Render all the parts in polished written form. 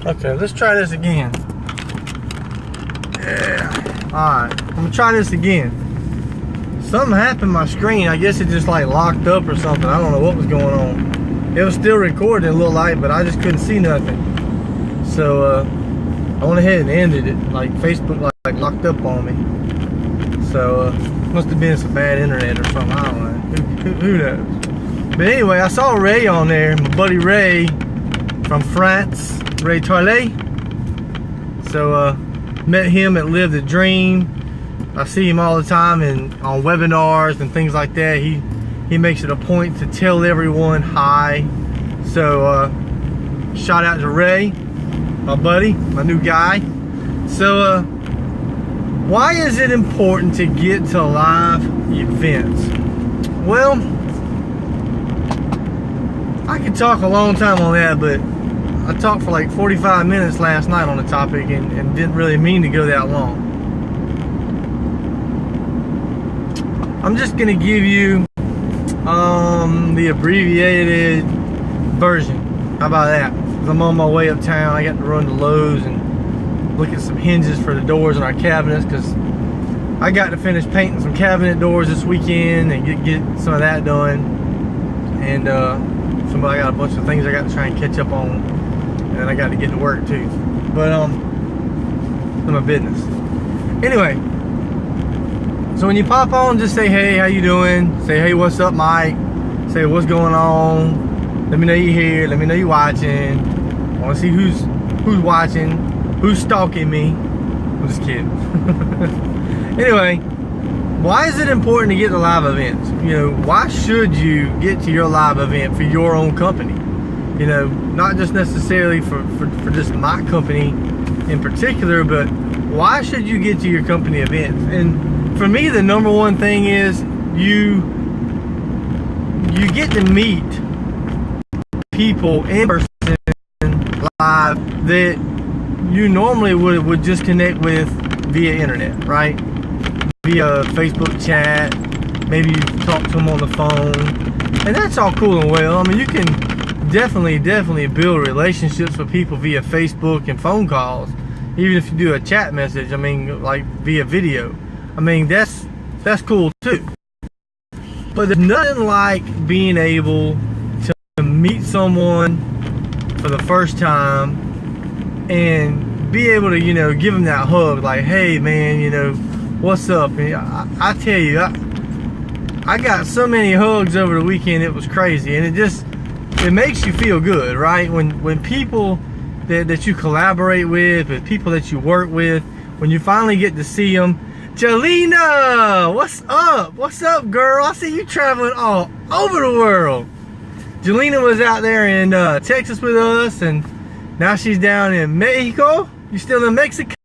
Okay, let's try this again. Yeah. Alright, I'm gonna try this again. Something happened to my screen. I guess it just like locked up or something. I don't know what was going on. It was still recording, a little light, but I just couldn't see nothing. So I went ahead and ended it. Like Facebook like locked up on me. So must have been some bad internet or something. I don't know. Who knows? But anyway, I saw Ray on there, my buddy Ray from France, Ray Toilet. So met him at Live the Dream. I see him all the time on webinars and things like that. He makes it a point to tell everyone hi. So shout out to Ray, my buddy, my new guy. So why is it important to get to live events? Well, I could talk a long time on that, but I talked for like 45 minutes last night on the topic and didn't really mean to go that long. I'm just gonna give you the abbreviated version. How about that? 'Cause I'm on my way uptown. I got to run to Lowe's and look at some hinges for the doors in our cabinets, because I got to finish painting some cabinet doors this weekend and get some of that done. And I got a bunch of things I got to try and catch up on, and then I got to get to work too. But it's my business. Anyway, so when you pop on, just say, hey, how you doing? Say, hey, what's up, Mike? Say, what's going on? Let me know you're here. Let me know you're watching. I want to see who's watching, who's stalking me. I'm just kidding. Anyway, why is it important to get to live events? You know, why should you get to your live event for your own company? You know, not just necessarily for just my company in particular, but why should you get to your company events? And for me, the number one thing is you get to meet people in person live that you normally would just connect with via internet, right? Via Facebook chat, maybe you talk to them on the phone, and that's all cool and well. I mean, you can definitely build relationships with people via Facebook and phone calls, even if you do a chat message. I mean, like via video. I mean, that's cool too. But there's nothing like being able to meet someone for the first time and be able to, you know, give them that hug, like, hey man, you know, what's up? And I tell you, I got so many hugs over the weekend, it was crazy. And it makes you feel good, right? When people that you collaborate with people that you work with, when you finally get to see them. Jelena, what's up? What's up, girl? I see you traveling all over the world. Jelena was out there in Texas with us, and now she's down in Mexico. You still in Mexico?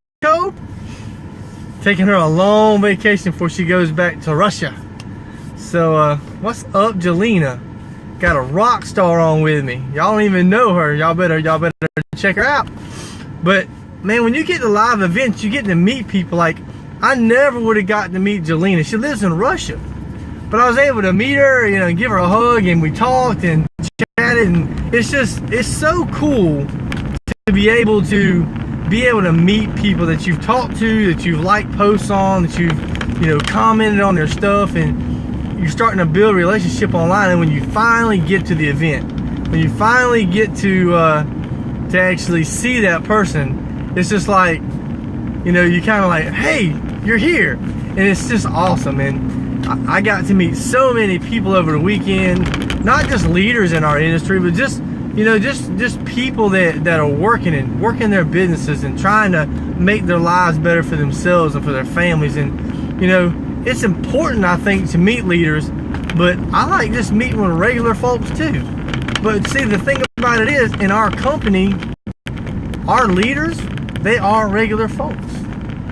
Taking her a long vacation before she goes back to Russia. So what's up, Jelena? Got a rock star on with me. Y'all don't even know her. Y'all better check her out. But man, when you get to live events, you get to meet people. Like, I never would have gotten to meet Jelena. She lives in Russia, but I was able to meet her, you know, give her a hug, and we talked and chatted, and it's so cool to be able to meet people that you've talked to, that you've liked posts on, that you've, you know, commented on their stuff, and you're starting to build a relationship online. And when you finally get to the event, when you finally get to actually see that person, it's just like, you know, you kind of like, hey, you're here. And it's just awesome. And I got to meet so many people over the weekend, not just leaders in our industry, but just, you know, just people that are working their businesses and trying to make their lives better for themselves and for their families. And, you know, it's important, I think, to meet leaders, but I like just meeting with regular folks too. But see, the thing about it is, in our company, our leaders, they are regular folks.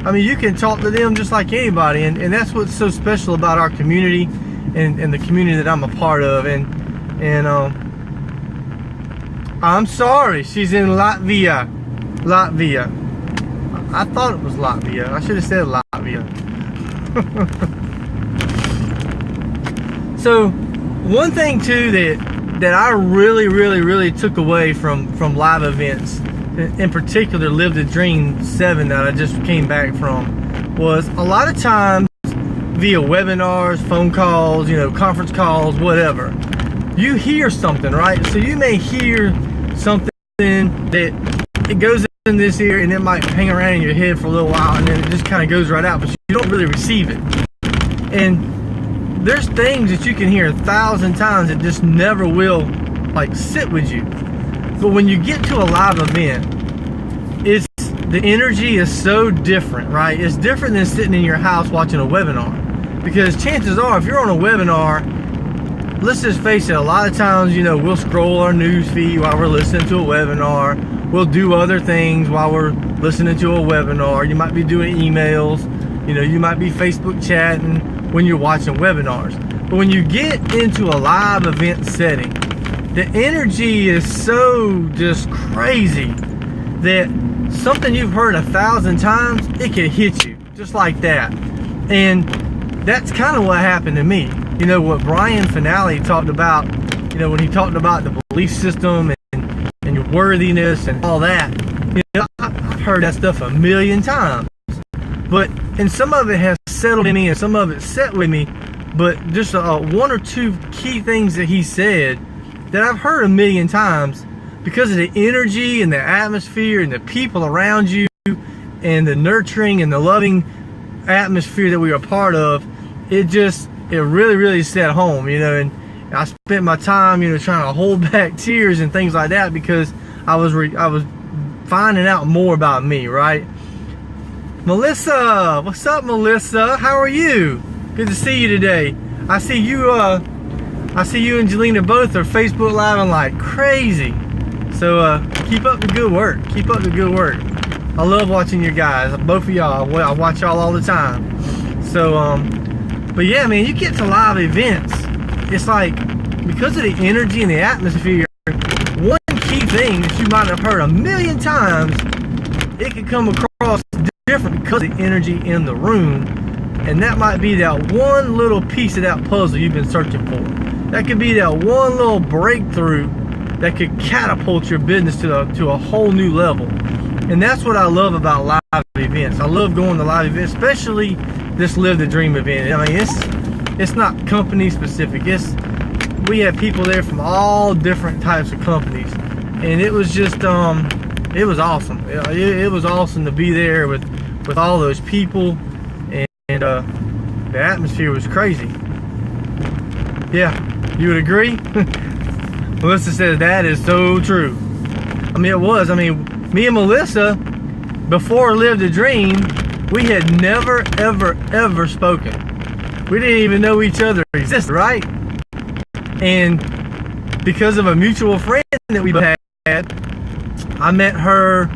I mean, you can talk to them just like anybody, and that's what's so special about our community and the community that I'm a part of. And I'm sorry, she's in Latvia. I thought it was Latvia. I should have said Latvia. So one thing too that I really took away from live events in particular Live the Dream 7 that I just came back from, was a lot of times via webinars, phone calls, you know, conference calls, whatever, you hear something, right? So you may hear something that it goes in this ear and it might hang around in your head for a little while, and then it just kind of goes right out, but you don't really receive it. And there's things that you can hear 1,000 times that just never will like sit with you. But when you get to a live event, the energy is so different, right? It's different than sitting in your house watching a webinar. Because chances are, if you're on a webinar, let's just face it, a lot of times, you know, we'll scroll our news feed while we're listening to a webinar. We'll do other things while we're listening to a webinar. You might be doing emails, you know, you might be Facebook chatting when you're watching webinars. But when you get into a live event setting, the energy is so just crazy that something you've heard 1,000 times, it can hit you just like that. And that's kind of what happened to me. You know, what Brian Finale talked about, you know, when he talked about the belief system and your worthiness and all that, you know, I've heard that stuff a million times. And some of it has settled in me and some of it set with me, but just one or two key things that he said that I've heard a million times, because of the energy and the atmosphere and the people around you and the nurturing and the loving atmosphere that we are part of, it really, really set home, you know. And I spent my time, you know, trying to hold back tears and things like that, because I was finding out more about me, right? Melissa, what's up, Melissa? How are you? Good to see you today. I see you and Jelena both are Facebook Live like crazy. So keep up the good work. Keep up the good work. I love watching you guys, both of y'all. I watch y'all all the time. So but yeah, man, you get to live events, it's like, because of the energy and the atmosphere, one key thing that you might have heard a million times, it could come across different because of the energy in the room. And that might be that one little piece of that puzzle you've been searching for. That could be that one little breakthrough that could catapult your business to a whole new level. And that's what I love about live events. I love going to live events, especially this Live the Dream event. I mean, it's not company specific. We had people there from all different types of companies, and it was just it was awesome. It was awesome to be there with all those people, and the atmosphere was crazy. Yeah, you would agree? Melissa says that is so true. I mean, it was. I mean, me and Melissa, before Live the Dream, we had never, ever, ever spoken. We didn't even know each other existed, right? And because of a mutual friend that we had, I met her,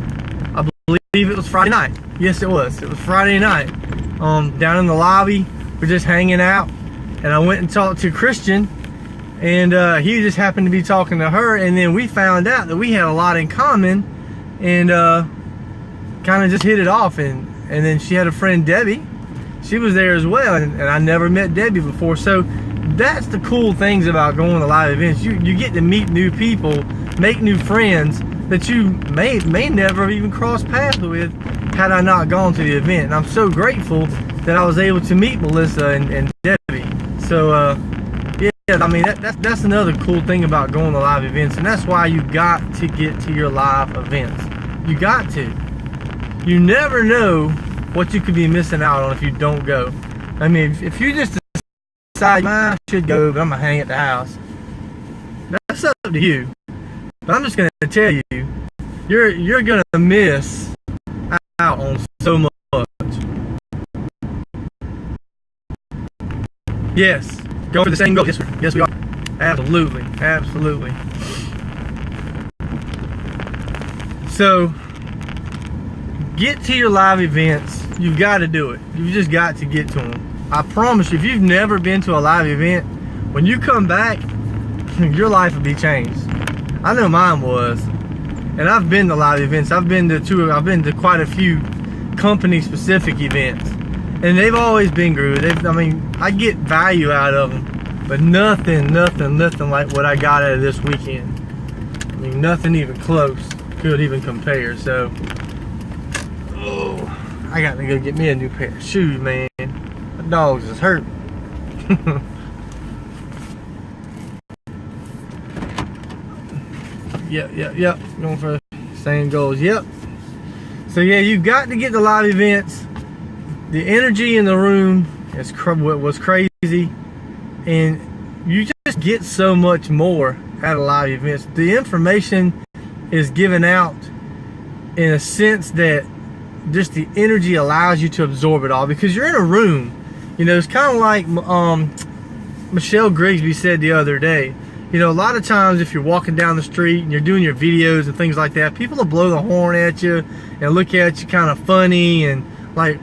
I believe it was Friday night. Yes, it was. It was Friday night. Down in the lobby, we're just hanging out, and I went and talked to Christian, and he just happened to be talking to her, and then we found out that we had a lot in common, and kind of just hit it off. And then she had a friend, Debbie. She was there as well, and I never met Debbie before. So that's the cool things about going to live events. You get to meet new people, make new friends that you may never even cross paths with had I not gone to the event. And I'm so grateful that I was able to meet Melissa and Debbie. So yeah, I mean, that's another cool thing about going to live events, and that's why you got to get to your live events. You got to. You never know what you could be missing out on if you don't go. I mean, if you just decide, I should go, but I'm gonna hang at the house, that's up to you. But I'm just gonna tell you, you're gonna miss out on so much. Yes, go for the same goal. Yes, we are. Absolutely, absolutely. So, get to your live events. You've got to do it. You've just got to get to them. I promise you, if you've never been to a live event, when you come back, your life will be changed. I know mine was. And I've been to live events. I've been to quite a few company-specific events, and they've always been good. I mean, I get value out of them, but nothing like what I got out of this weekend. I mean, nothing even close. could even compare. So, oh, I got to go get me a new pair of shoes, man. The dogs is hurt. Yep. Going for the same goals. Yep. So yeah, you got to get the live events. The energy in the room was crazy, and you just get so much more out of live events. The information is given out in a sense that just the energy allows you to absorb it all, because you're in a room. You know, it's kind of like Michelle Grigsby said the other day. You know, a lot of times if you're walking down the street and you're doing your videos and things like that, people will blow the horn at you and look at you kind of funny and like,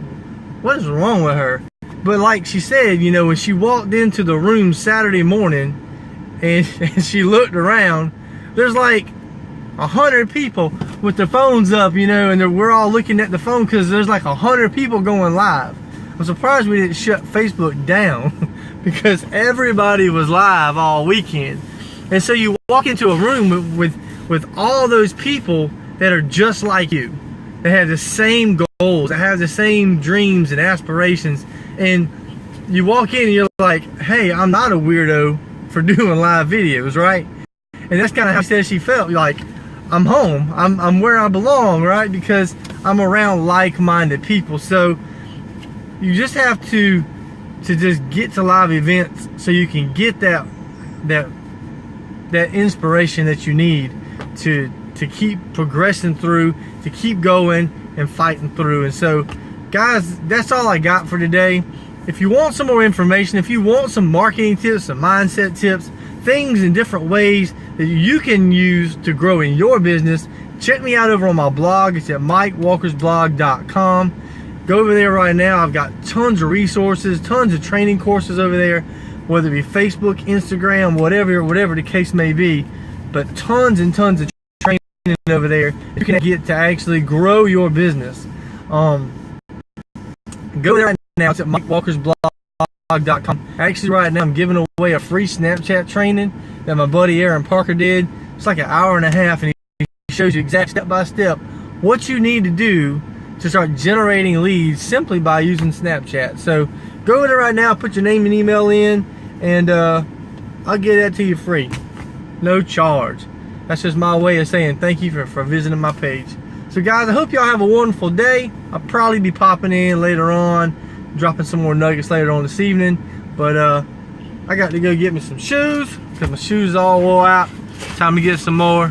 what is wrong with her? But like she said, you know, when she walked into the room Saturday morning and she looked around, there's like 100 people with their phones up, you know, and we're all looking at the phone because there's like 100 people going live. I'm surprised we didn't shut Facebook down because everybody was live all weekend. And so you walk into a room with all those people that are just like you. They have the same goals, they have the same dreams and aspirations. And you walk in and you're like, hey, I'm not a weirdo for doing live videos, right? And that's kind of how she said she felt. Like, I'm home, I'm where I belong, right? Because I'm around like-minded people. So you just have to just get to live events so you can get that inspiration that you need to keep progressing through, to keep going and fighting through. And so guys, that's all I got for today. If you want some more information, if you want some marketing tips, some mindset tips, things in different ways that you can use to grow in your business, check me out over on my blog. It's at mikewalkersblog.com. Go over there right now. I've got tons of resources, tons of training courses over there, whether it be Facebook, Instagram, whatever the case may be, but tons and tons of training over there you can get to actually grow your business. Go there right now. It's at mikewalkersblog.com. Actually, right now I'm giving away a free Snapchat training that my buddy Aaron Parker did. It's like an hour and a half, and he shows you exact step by step what you need to do to start generating leads simply by using Snapchat. So go over there right now, put your name and email in, and I'll get that to you free. No charge. That's just my way of saying thank you for visiting my page. So guys, I hope y'all have a wonderful day. I'll probably be popping in later on, dropping some more nuggets later on this evening. But I got to go get me some shoes because my shoes all wore out. Time to get some more.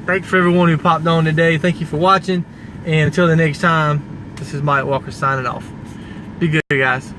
Thanks for everyone who popped on today. Thank you for watching. And until the next time, this is Mike Walker signing off. Be good, guys.